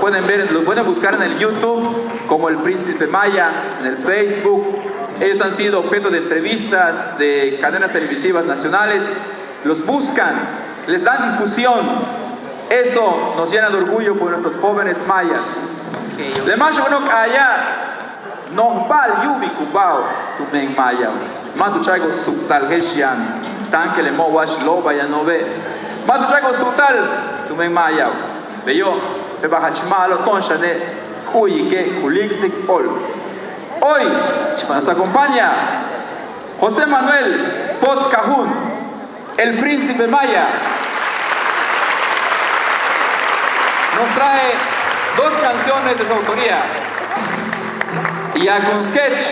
pueden ver, lo pueden buscar en el YouTube como El Príncipe Maya, en el Facebook. Ellos han sido objeto de entrevistas de cadenas televisivas nacionales. Los buscan, les dan difusión. Eso nos llena de orgullo por nuestros jóvenes mayas. Le macho no allá, no val yubi cubao, tu men maya. Matu traigo subtal heshian, tanque le mo wash loba ya no ve. Matu traigo subtal, tu men maya. Veo, me baja chimalo, tonchane, cuyi que culixik ol. Hoy nos acompaña José Manuel Pot Cajún, el Príncipe Maya. Nos trae 2 canciones de su autoría, ya con sketch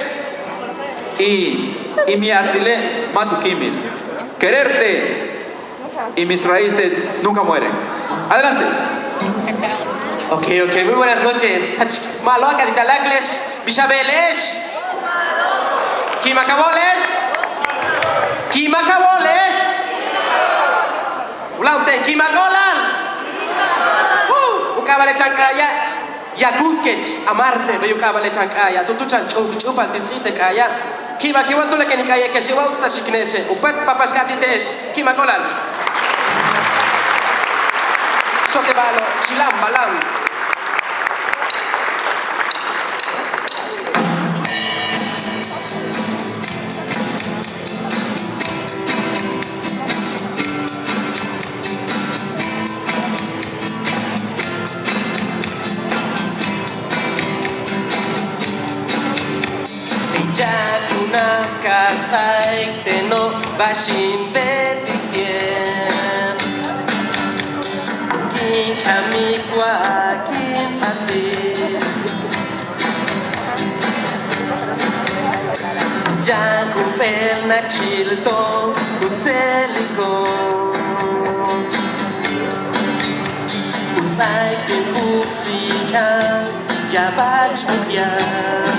y mi atzile Matukimil. Quererte y mis raíces nunca mueren. Adelante. Ok, muy buenas noches. Maloca de Talacles, Bichabeles, Kimacaboles, Ulaute, Kimacolan, Ucabale Chancaya, Yakuskech, Amarte, Veyucabale Chancaya, Tutuchan Chupal Tinsite Kaya, Kimakiwatule Kenikaya, que se va a estar chiquinese, Upet Papascatites, Kimacolan. Sotebalo, Chilam, Balam. Teno bashin betitien Kin kamikwa kin ati Jangu pel na chilto Utseliko Utsai kin uksikan Yabach mukyan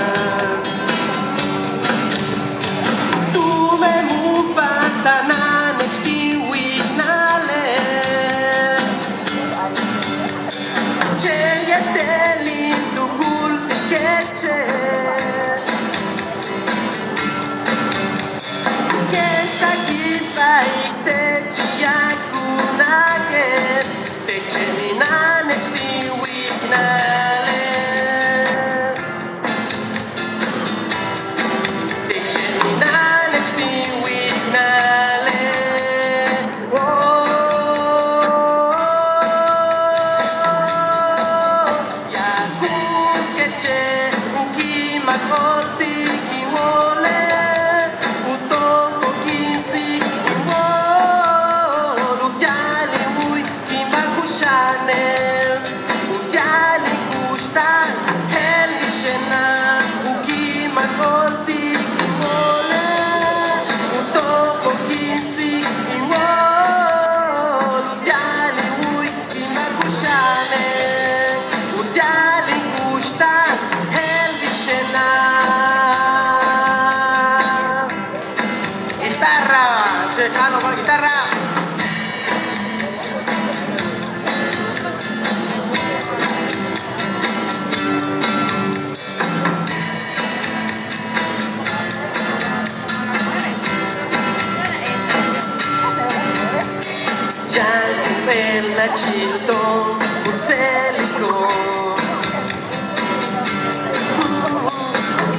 Chilton, Utseliko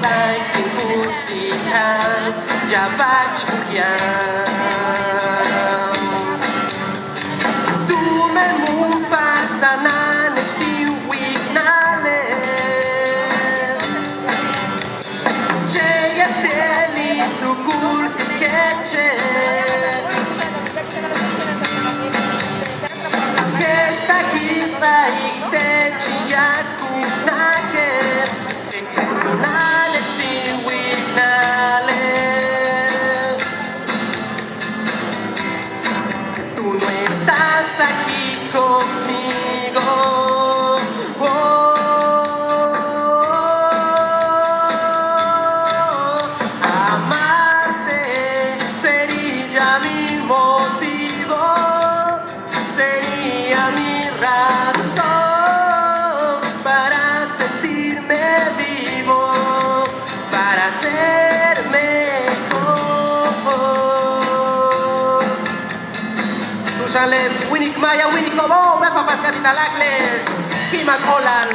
Zaikin musikan, Yabach mukyan Tume mupatanan, Echtiwik nale Cheyateli tukul keche ser mejor. Tushale, Winnie Maya, Winnie como, me papas gatita lacles. Kiman Olal.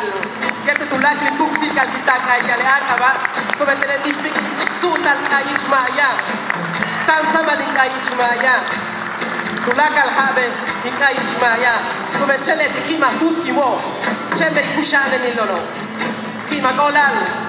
Yete tu lacles, buxi, calcita, kaya le araba. Cometele bisbik, sutal, kayich Maya. Samsa malin kayich Maya. Tulakal habe, kayich Maya. Cometele, kima, huski mo. Chembe, kushane nilolo. Kiman Olal.